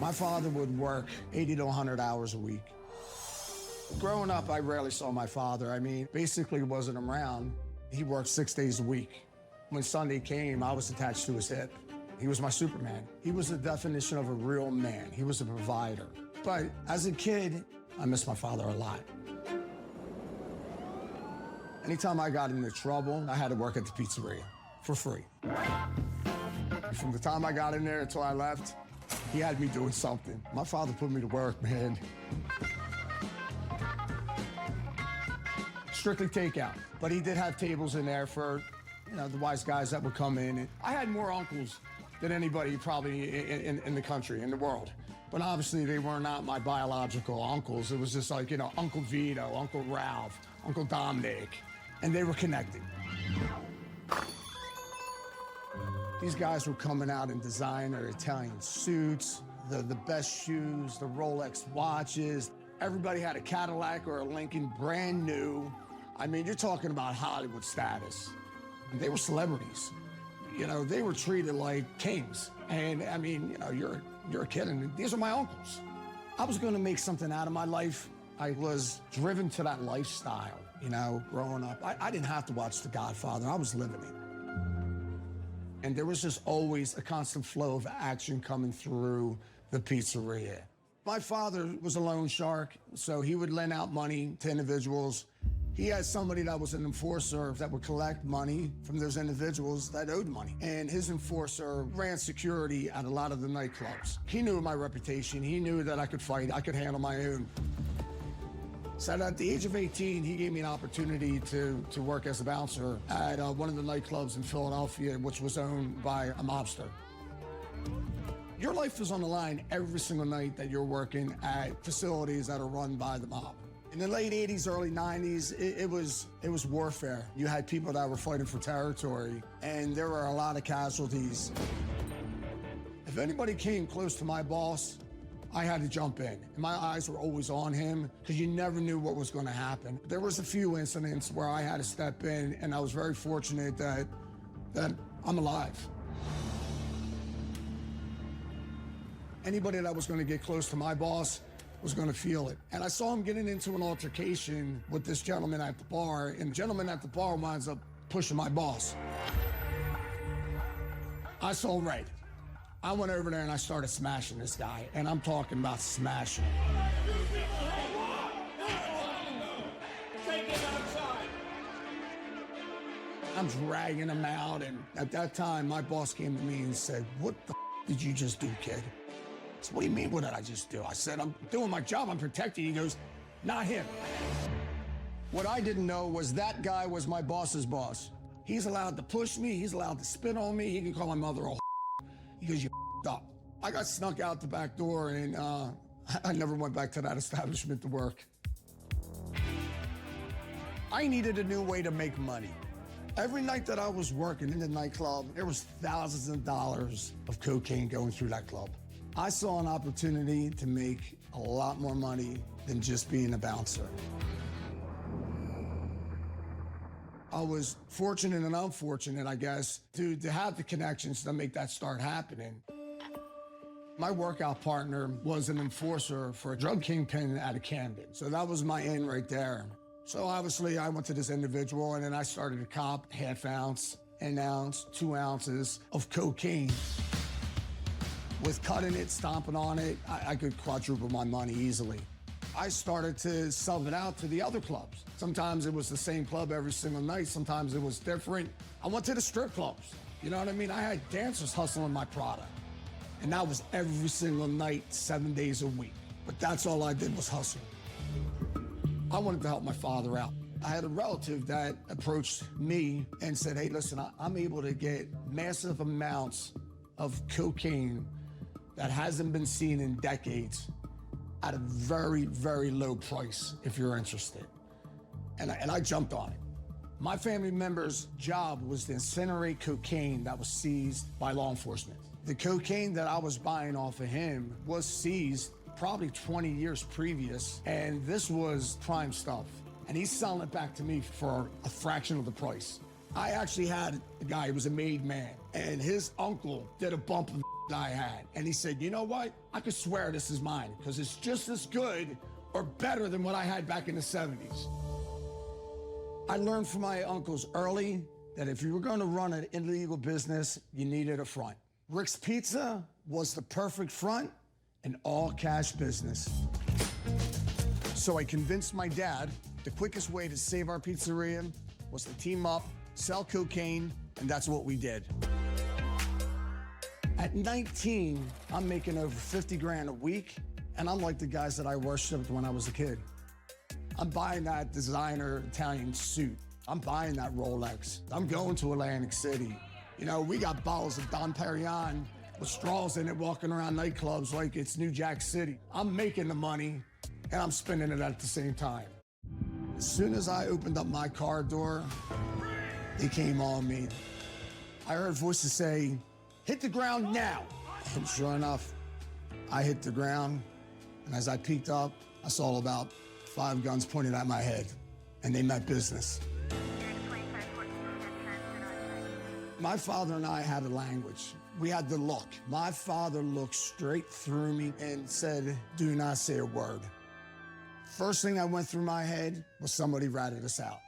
My father would work 80 to 100 hours a week. Growing up, I rarely saw my father. I mean, basically wasn't around. He worked 6 days a week. When Sunday came, I was attached to his hip. He was my Superman. He was the definition of a real man. He was a provider. But as a kid, I miss my father a lot. Anytime I got into trouble, I had to work at the pizzeria for free. From the time I got in there until I left, he had me doing something. My father put me to work, man. Strictly takeout, but he did have tables in there for, you know, the wise guys that would come in. I had more uncles than anybody probably in the country, in the world. But obviously they were not my biological uncles. It was just like, you know, Uncle Vito, Uncle Ralph, Uncle Dominic, and they were connected. These guys were coming out in designer Italian suits, the best shoes, the Rolex watches. Everybody had a Cadillac or a Lincoln brand new. I mean, you're talking about Hollywood status. They were celebrities. You know, they were treated like kings. And I mean, you know, you're a kid, and these are my uncles. I was gonna make something out of my life. I was driven to that lifestyle, you know, growing up. I didn't have to watch The Godfather, I was living it. And there was just always a constant flow of action coming through the pizzeria. My father was a loan shark, so he would lend out money to individuals. He had somebody that was an enforcer that would collect money from those individuals that owed money. And his enforcer ran security at a lot of the nightclubs. He knew my reputation. He knew that I could fight. I could handle my own. So at the age of 18, he gave me an opportunity to work as a bouncer at one of the nightclubs in Philadelphia, which was owned by a mobster. Your life is on the line every single night that you're working at facilities that are run by the mob. In the late 80s, early 90s, it was warfare. You had people that were fighting for territory, and there were a lot of casualties. If anybody came close to my boss, I had to jump in. And my eyes were always on him because you never knew what was going to happen. There was a few incidents where I had to step in, and I was very fortunate that I'm alive. Anybody that was going to get close to my boss was going to feel it. And I saw him getting into an altercation with this gentleman at the bar, and the gentleman at the bar winds up pushing my boss. I saw red. I went over there and I started smashing this guy, and I'm talking about smashing. Take him outside. I'm dragging him out, and at that time, my boss came to me and said, "What the did you just do, kid?" I said, "What do you mean, what did I just do?" I said, "I'm doing my job, I'm protecting." He goes, "Not him." What I didn't know was that guy was my boss's boss. He's allowed to push me, he's allowed to spit on me, he can call my mother a He goes, "You up." I got snuck out the back door, and I never went back to that establishment to work. I needed a new way to make money. Every night that I was working in the nightclub, there was thousands of dollars of cocaine going through that club. I saw an opportunity to make a lot more money than just being a bouncer. I was fortunate and unfortunate, I guess, to have the connections to make that start happening. My workout partner was an enforcer for a drug kingpin out of Camden. So that was my in right there. So obviously I went to this individual, and then I started to cop half ounce, an ounce, 2 ounces of cocaine. With cutting it, stomping on it, I could quadruple my money easily. I started to sub it out to the other clubs. Sometimes it was the same club every single night. Sometimes it was different. I went to the strip clubs. You know what I mean? I had dancers hustling my product. And that was every single night, 7 days a week. But that's all I did was hustle. I wanted to help my father out. I had a relative that approached me and said, "Hey, listen, I'm able to get massive amounts of cocaine that hasn't been seen in decades at a very, very low price if you're interested." And I jumped on it. My family member's job was to incinerate cocaine that was seized by law enforcement. The cocaine that I was buying off of him was seized probably 20 years previous, and this was prime stuff. And he's selling it back to me for a fraction of the price. I actually had a guy, he was a made man, and his uncle did a bump of I had. And he said, you know what? I could swear this is mine because it's just as good or better than what I had back in the 70s. I learned from my uncles early that if you were going to run an illegal business, you needed a front. Rick's Pizza was the perfect front, an all-cash business. So I convinced my dad the quickest way to save our pizzeria was to team up, sell cocaine, and that's what we did. At 19, I'm making over 50 grand a week, and I'm like the guys that I worshiped when I was a kid. I'm buying that designer Italian suit. I'm buying that Rolex. I'm going to Atlantic City. You know, we got bottles of Dom Perignon with straws in it walking around nightclubs like it's New Jack City. I'm making the money, and I'm spending it at the same time. As soon as I opened up my car door, they came on me. I heard voices say, hit the ground now. And sure enough, I hit the ground, and as I peeked up, I saw about 5 guns pointed at my head, and they meant business. My father and I had a language. We had the look. My father looked straight through me and said, do not say a word. First thing that went through my head was somebody ratted us out.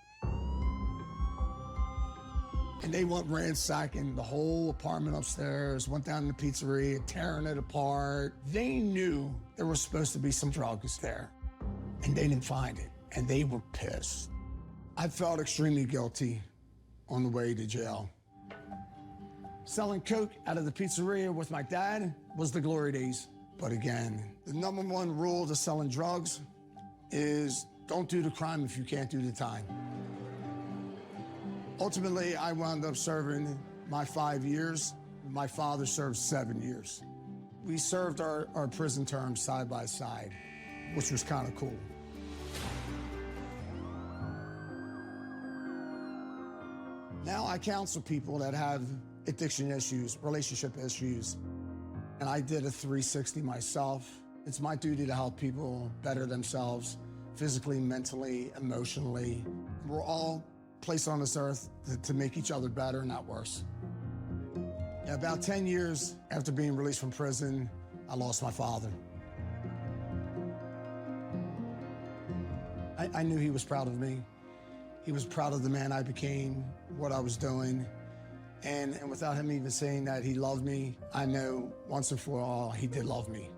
And they went ransacking the whole apartment upstairs, went down to the pizzeria, tearing it apart. They knew there was supposed to be some drugs there, and they didn't find it, and they were pissed. I felt extremely guilty on the way to jail. Selling coke out of the pizzeria with my dad was the glory days. But again, the #1 rule to selling drugs is don't do the crime if you can't do the time. Ultimately, I wound up serving my 5 years. My father served 7 years. We served our prison terms side by side, which was kind of cool. Now I counsel people that have addiction issues, relationship issues, and I did a 360 myself. It's my duty to help people better themselves, physically, mentally, emotionally. We're all placed on this earth to make each other better, not worse. About 10 years after being released from prison, I lost my father. I knew he was proud of me. He was proud of the man I became, what I was doing. And without him even saying that he loved me, I know once and for all, he did love me.